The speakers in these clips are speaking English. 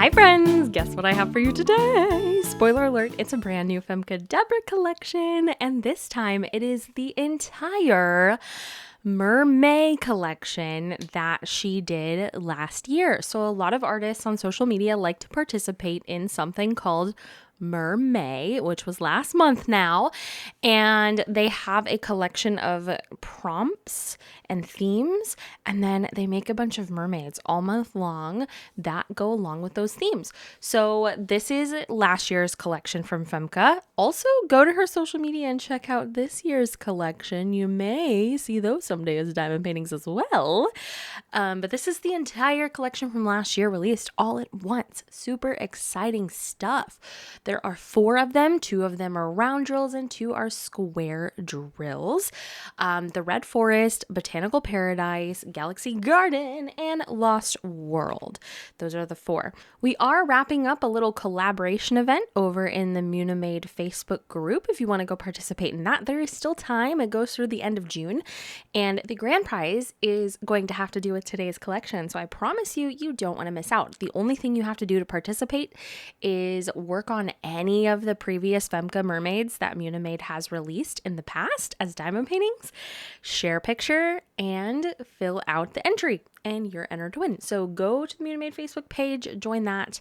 Hi friends, guess what I have for you today? Spoiler alert, it's a brand new Femke Deborah collection, and this time it is the entire Mermay collection that she did last year. So a lot of artists on social media like to participate in something called Mermay, which was last month now, and they have a collection of prompts and themes, and then they make a bunch of mermaids all month long that go along with those themes. So this is last year's collection from Femke. Also, go to her social media and check out this year's collection. You may see those someday as diamond paintings as well. But this is the entire collection from last year released all at once. Super exciting stuff. There are 4 of them. 2 of them are round drills and 2 are square drills. The Red Forest, Botanical Paradise, Galaxy Garden, and Lost World. Those are the 4. We are wrapping up a little collaboration event over in the Munimade Facebook group. If you want to go participate in that, there is still time. It goes through the end of June, and the grand prize is going to have to do with today's collection. So I promise you, you don't want to miss out. The only thing you have to do to participate is work on any of the previous Femke mermaids that Munimade has released in the past as diamond paintings, share a picture, and fill out the entry, and you're entered to win. So go to the Munimade Facebook page, join that,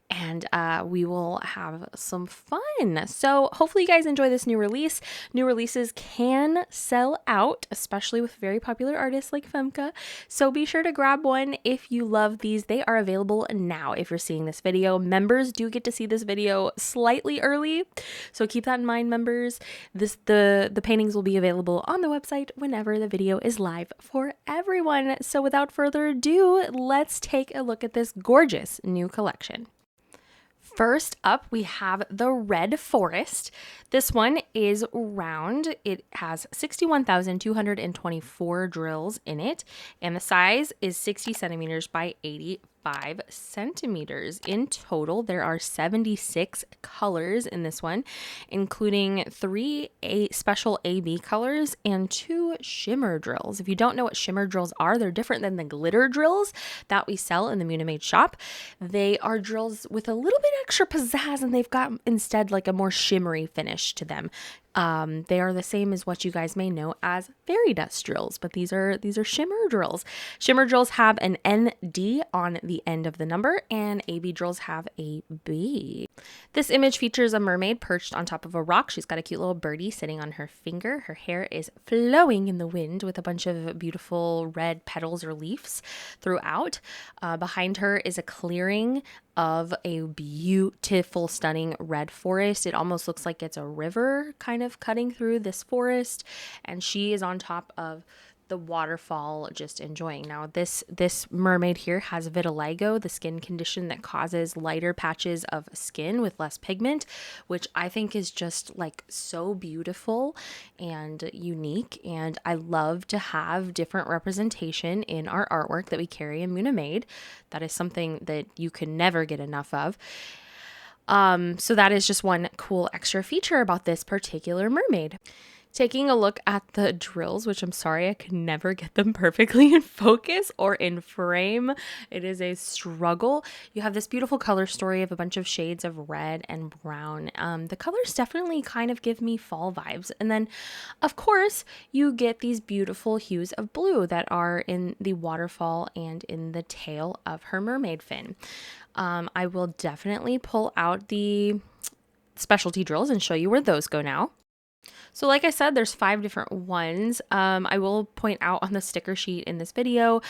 and we will have some fun. So hopefully you guys enjoy this new release. New releases can sell out, especially with very popular artists like Femke. So be sure to grab one if you love these. They are available now if you're seeing this video. Members do get to see this video slightly early, so keep that in mind, members. The paintings will be available on the website whenever the video is live for everyone. So without further ado, let's take a look at this gorgeous new collection. First up, we have the Red Forest. This one is round. It has 61,224 drills in it, and the size is 60 centimeters by 85 centimeters. In total, there are 76 colors in this one, including 3 special AB colors and 2 shimmer drills. If you don't know what shimmer drills are, they're different than the glitter drills that we sell in the Munimade shop. They are drills with a little bit extra pizzazz, and they've got instead like a more shimmery finish to them. They are the same as what you guys may know as fairy dust drills, but these are shimmer drills. Shimmer drills have an ND on the end of the number, and AB drills have a B. This image features a mermaid perched on top of a rock. She's got a cute little birdie sitting on her finger. Her hair is flowing in the wind with a bunch of beautiful red petals or leaves throughout. Behind her is a clearing of a beautiful, stunning red forest. It almost looks like it's a river kind of cutting through this forest, and she is on top of the waterfall just enjoying. Now this mermaid here has vitiligo, the skin condition that causes lighter patches of skin with less pigment, which I think is just like so beautiful and unique, and I love to have different representation in our artwork that we carry in Munimade. That is something that you can never get enough of. So that is just one cool extra feature about this particular mermaid. Taking a look at the drills, which I'm sorry I could never get them perfectly in focus or in frame. It is a struggle. You have this beautiful color story of a bunch of shades of red and brown. The colors definitely kind of give me fall vibes. And then, of course, you get these beautiful hues of blue that are in the waterfall and in the tail of her mermaid fin. I will definitely pull out the specialty drills and show you where those go now. So like I said, there's 5 different ones. I will point out on the sticker sheet in this video,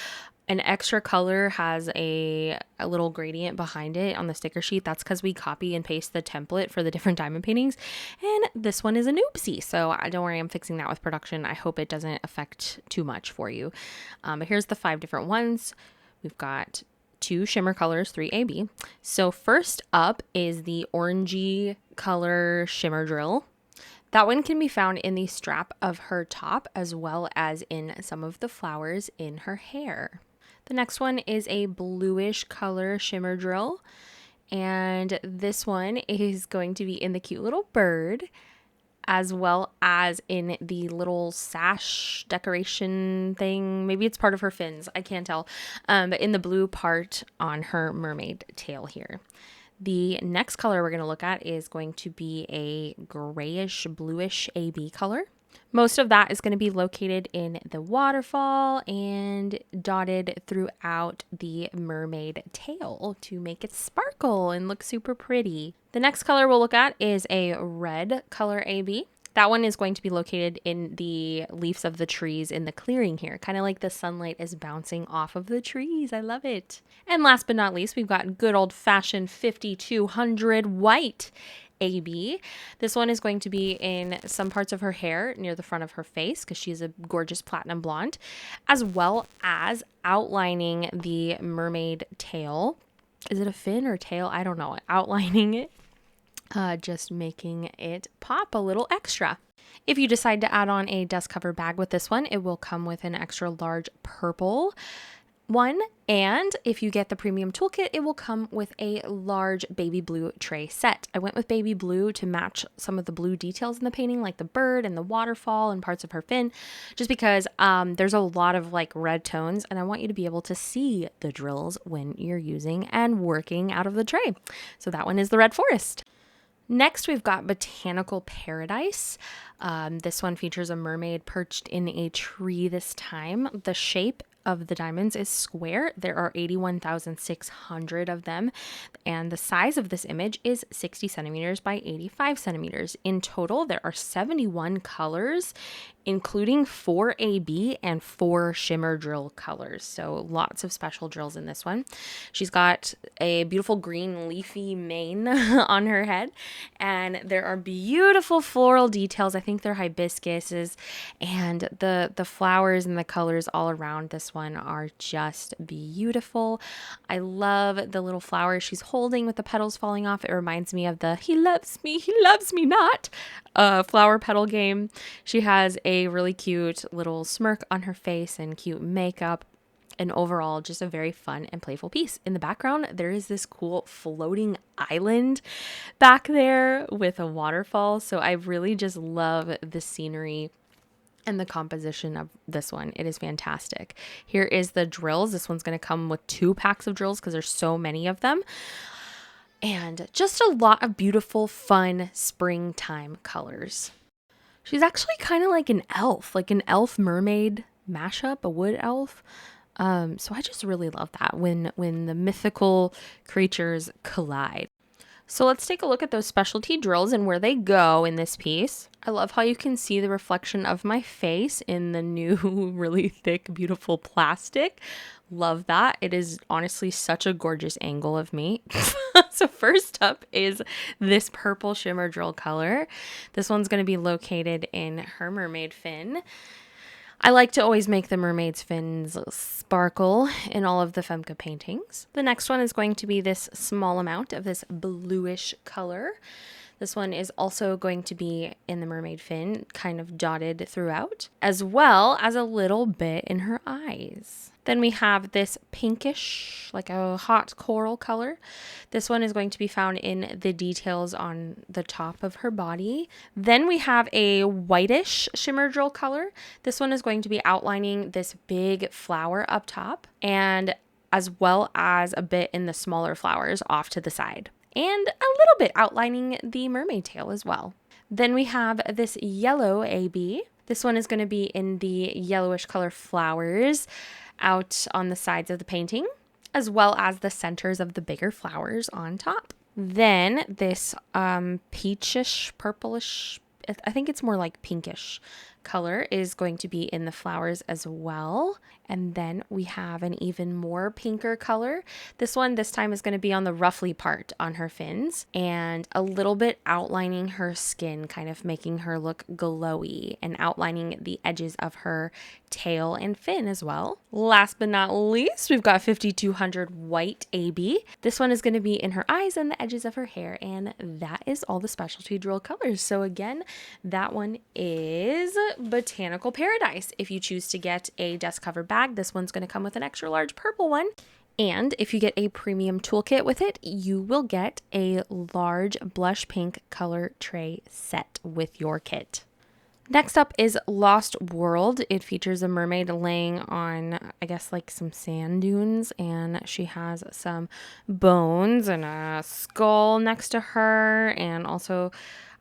an extra color has a little gradient behind it on the sticker sheet. That's because we copy and paste the template for the different diamond paintings. And this one is an oopsie. So don't worry, I'm fixing that with production. I hope it doesn't affect too much for you. But here's the 5 different ones. We've got 2 shimmer colors, 3 AB. So first up is the orangey color shimmer drill. That one can be found in the strap of her top as well as in some of the flowers in her hair. The next one is a bluish color shimmer drill, and this one is going to be in the cute little bird. as well as in the little sash decoration thing. Maybe it's part of her fins, I can't tell, but in the blue part on her mermaid tail here. The next color we're going to look at is going to be a grayish bluish AB color. Most of that is going to be located in the waterfall and dotted throughout the mermaid tail to make it sparkle and look super pretty. The next color we'll look at is a red color AB. That one is going to be located in the leaves of the trees in the clearing here, kind of like the sunlight is bouncing off of the trees. I love it. And last but not least, we've got good old-fashioned 5200 white AB. This one is going to be in some parts of her hair near the front of her face because she's a gorgeous platinum blonde, as well as outlining the mermaid tail. Is it a fin or tail? I don't know. Outlining it. Just making it pop a little extra. If you decide to add on a dust cover bag with this one, it will come with an extra large purple one. And if you get the premium toolkit, it will come with a large baby blue tray set. I went with baby blue to match some of the blue details in the painting, like the bird and the waterfall and parts of her fin, just because there's a lot of like red tones and I want you to be able to see the drills when you're using and working out of the tray. So that one is the Red Forest. Next, we've got Botanical Paradise. This one features a mermaid perched in a tree this time. The shape of the diamonds is square. There are 81,600 of them, and the size of this image is 60 centimeters by 85 centimeters. In total, there are 71 colors, including 4 AB and 4 shimmer drill colors. So lots of special drills in this one. She's got a beautiful green leafy mane on her head, and there are beautiful floral details. I think they're hibiscuses, and the flowers and the colors all around this one are just beautiful. I love the little flower she's holding with the petals falling off. It reminds me of the he loves me not flower petal game. She has a really cute little smirk on her face and cute makeup, and overall just a very fun and playful piece. In the background, there is this cool floating island back there with a waterfall. So I really just love the scenery and the composition of this one. It is fantastic. Here is the drills. This one's going to come with 2 packs of drills because there's so many of them. And just a lot of beautiful, fun springtime colors. She's actually kind of like an elf mermaid mashup, a wood elf. So I just really love that when the mythical creatures collide. So let's take a look at those specialty drills and where they go in this piece. I love how you can see the reflection of my face in the new really thick, beautiful plastic. Love that. It is honestly such a gorgeous angle of me. So first up is this purple shimmer drill color. This one's going to be located in her mermaid fin. I like to always make the mermaid's fins sparkle in all of the Femke paintings. The next one is going to be this small amount of this bluish color. This one is also going to be in the mermaid fin, kind of dotted throughout, as well as a little bit in her eyes. Then we have this pinkish, like a hot coral color. This one is going to be found in the details on the top of her body. Then we have a whitish shimmer drill color. This one is going to be outlining this big flower up top, and as well as a bit in the smaller flowers off to the side, and a little bit outlining the mermaid tail as well. Then we have this yellow AB. This one is going to be in the yellowish color flowers out on the sides of the painting, as well as the centers of the bigger flowers on top. Then this peachish, purplish, I think it's more like pinkish color is going to be in the flowers as well. And then we have an even more pinker color. This one this time is going to be on the ruffly part on her fins and a little bit outlining her skin, kind of making her look glowy and outlining the edges of her tail and fin as well. Last but not least, we've got 5200 white AB. This one is going to be in her eyes and the edges of her hair, and that is all the specialty drill colors. So again, that one is Botanical Paradise. If you choose to get a dust cover bag, this one's going to come with an extra large purple one. And if you get a premium toolkit with it, you will get a large blush pink color tray set with your kit. Next up is Lost World. It features a mermaid laying on, I guess, like some sand dunes, and she has some bones and a skull next to her, and also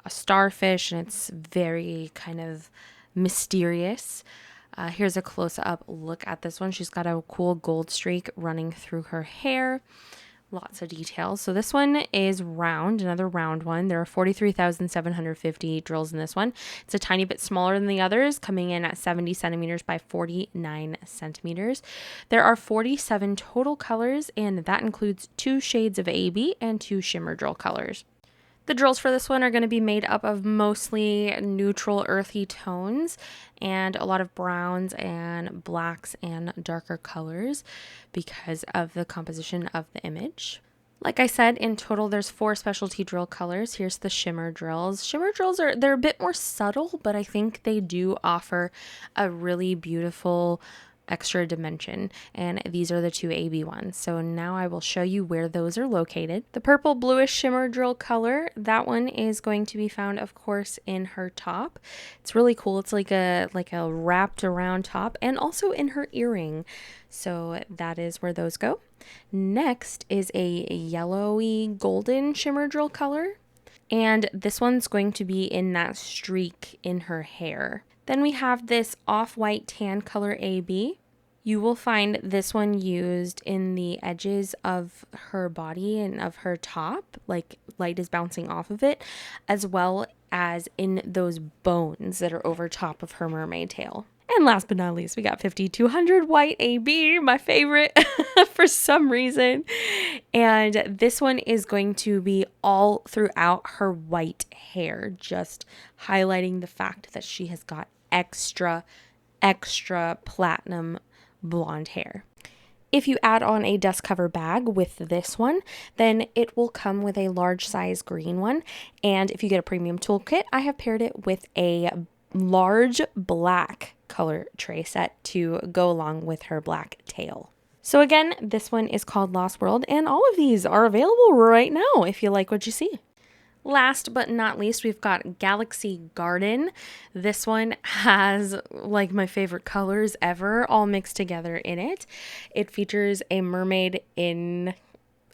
a starfish, and it's very kind of mysterious. Here's a close-up look at this one. She's got a cool gold streak running through her hair. Lots of details. So this one is round, another round one. There are 43,750 drills in this one. It's a tiny bit smaller than the others, coming in at 70 centimeters by 49 centimeters. There are 47 total colors, and that includes 2 shades of AB and 2 shimmer drill colors. The drills for this one are going to be made up of mostly neutral earthy tones and a lot of browns and blacks and darker colors because of the composition of the image. Like I said, in total, there's 4 specialty drill colors. Here's the shimmer drills. Shimmer drills they're a bit more subtle, but I think they do offer a really beautiful extra dimension, and these are the 2 AB ones. So now I will show you where those are located. The purple bluish shimmer drill color, that one is going to be found, of course, in her top. It's really cool. It's like a wrapped around top, and also in her earring. So that is where those go. Next is a yellowy golden shimmer drill color, and this one's going to be in that streak in her hair. Then we have this off-white tan color AB. You will find this one used in the edges of her body and of her top, like light is bouncing off of it, as well as in those bones that are over top of her mermaid tail. And last but not least, we got 5200 white AB, my favorite for some reason. And this one is going to be all throughout her white hair, just highlighting the fact that she has got extra platinum blonde hair. If you add on a dust cover bag with this one, then it will come with a large size green one. And if you get a premium toolkit, I have paired it with a large black color tray set to go along with her black tail. So again, this one is called Lost World, and all of these are available right now if you like what you see. Last but not least, we've got Galaxy Garden. This one has like my favorite colors ever all mixed together in it. It features a mermaid in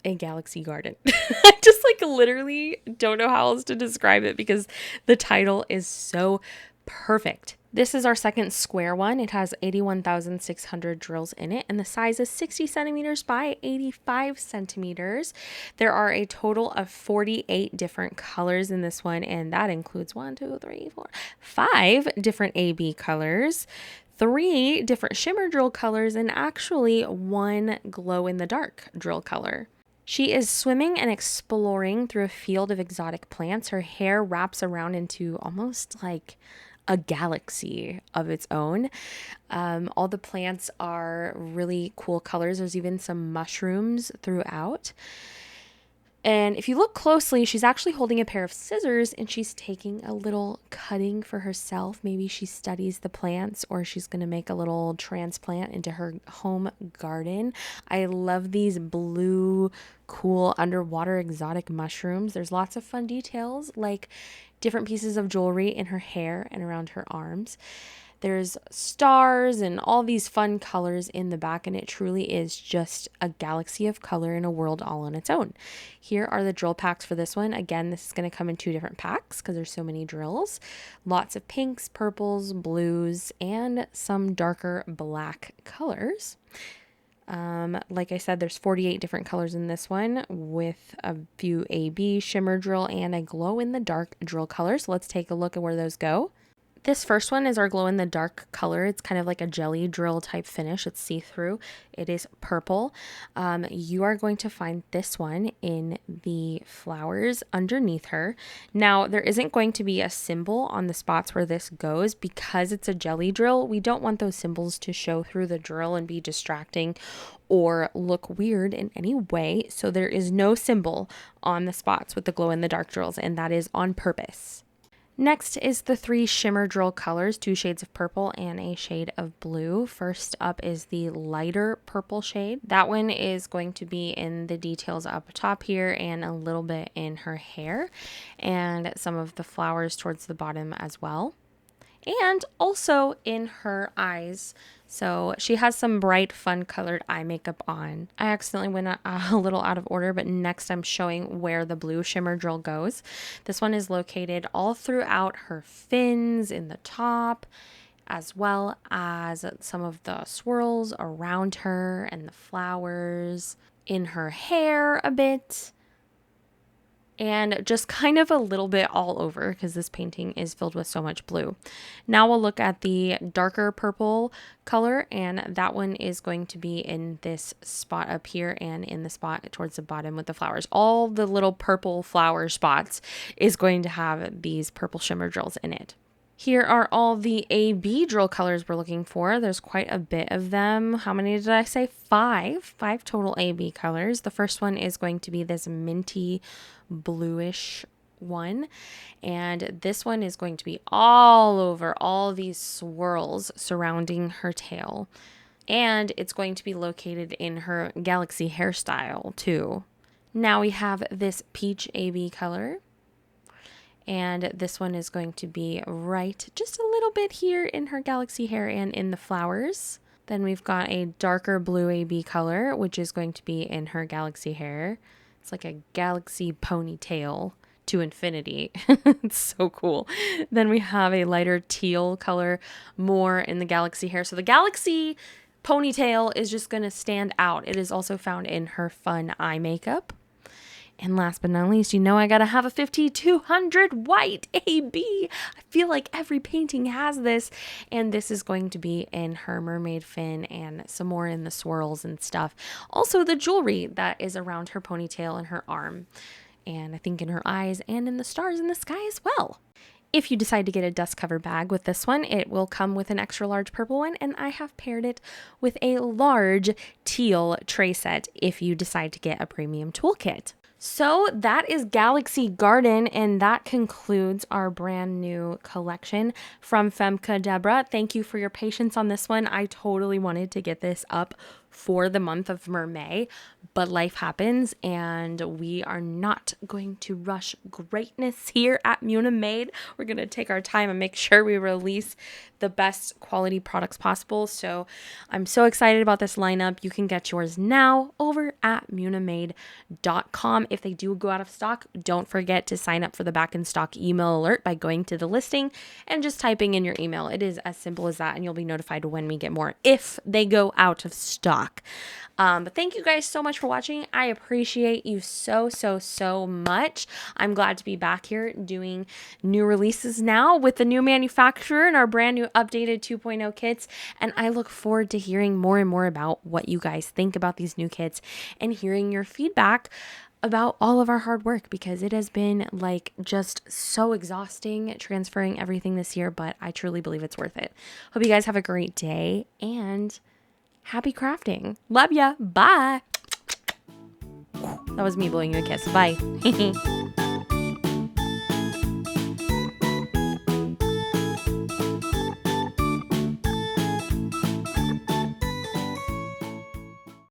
a galaxy garden. I just literally don't know how else to describe it because the title is so perfect. This is our second square one. It has 81,600 drills in it, and the size is 60 centimeters by 85 centimeters. There are a total of 48 different colors in this one, and that includes 5 different AB colors, 3 different shimmer drill colors, and actually 1 glow-in-the-dark drill color. She is swimming and exploring through a field of exotic plants. Her hair wraps around into almost like a galaxy of its own. All the plants are really cool colors. There's even some mushrooms throughout. And if you look closely, she's actually holding a pair of scissors and she's taking a little cutting for herself. Maybe she studies the plants, or she's going to make a little transplant into her home garden. I love these blue, cool underwater exotic mushrooms. There's lots of fun details, like different pieces of jewelry in her hair and around her arms. There's stars and all these fun colors in the back, and it truly is just a galaxy of color in a world all on its own. Here are the drill packs for this one. Again, this is going to come in 2 different packs because there's so many drills. Lots of pinks, purples, blues, and some darker black colors. Like I said, there's 48 different colors in this one with a few AB, shimmer drill, and a glow-in-the-dark drill color. So let's take a look at where those go. This first one is our glow-in-the-dark color. It's kind of like a jelly drill type finish. It's see-through. It is purple. You are going to find this one in the flowers underneath her. Now, there isn't going to be a symbol on the spots where this goes because it's a jelly drill. We don't want those symbols to show through the drill and be distracting or look weird in any way. So there is no symbol on the spots with the glow-in-the-dark drills, and that is on purpose. Next is the 3 shimmer drill colors, 2 shades of purple and a shade of blue. First up is the lighter purple shade. That one is going to be in the details up top here and a little bit in her hair and some of the flowers towards the bottom as well. And also in her eyes. So she has some bright, fun colored eye makeup on. I accidentally went a little out of order, but next I'm showing where the blue shimmer drill goes. This one is located all throughout her fins in the top, as well as some of the swirls around her and the flowers, in her hair a bit, and just kind of a little bit all over because this painting is filled with so much blue. Now we'll look at the darker purple color, and that one is going to be in this spot up here and in the spot towards the bottom with the flowers. All the little purple flower spots is going to have these purple shimmer drills in it. Here are all the AB drill colors we're looking for. There's quite a bit of them. How many did I say? 5 total AB colors. The first one is going to be this minty bluish one, and this one is going to be all over all these swirls surrounding her tail, and it's going to be located in her galaxy hairstyle too. Now we have this peach AB color, and this one is going to be right just a little bit here in her galaxy hair and in the flowers. Then we've got a darker blue AB color, which is going to be in her galaxy hair. It's like a galaxy ponytail to infinity. It's so cool. Then we have a lighter teal color, more in the galaxy hair. So the galaxy ponytail is just going to stand out. It is also found in her fun eye makeup. And last but not least, you know I gotta have a 5200 white AB. I feel like every painting has this. And this is going to be in her mermaid fin and some more in the swirls and stuff. Also the jewelry that is around her ponytail and her arm. And I think in her eyes and in the stars in the sky as well. If you decide to get a dust cover bag with this one, it will come with an extra large purple one, and I have paired it with a large teal tray set if you decide to get a premium toolkit. So that is Galaxy Garden, and that concludes our brand new collection from Femke Deborah. Thank you for your patience on this one. I totally wanted to get this up for the month of Mermay, but life happens and we are not going to rush greatness here at Munimade. We're going to take our time and make sure we release the best quality products possible. So I'm so excited about this lineup. You can get yours now over at munimade.com. If they do go out of stock, don't forget to sign up for the back in stock email alert by going to the listing and just typing in your email. It is as simple as that, and you'll be notified when we get more if they go out of stock. But thank you guys so much for watching. I appreciate you so much. I'm glad to be back here doing new releases now with the new manufacturer and our brand new updated 2.0 kits. And I look forward to hearing more and more about what you guys think about these new kits and hearing your feedback about all of our hard work, because it has been like just so exhausting transferring everything this year, but I truly believe it's worth it. Hope you guys have a great day and happy crafting. Love ya. Bye. That was me blowing you a kiss. Bye.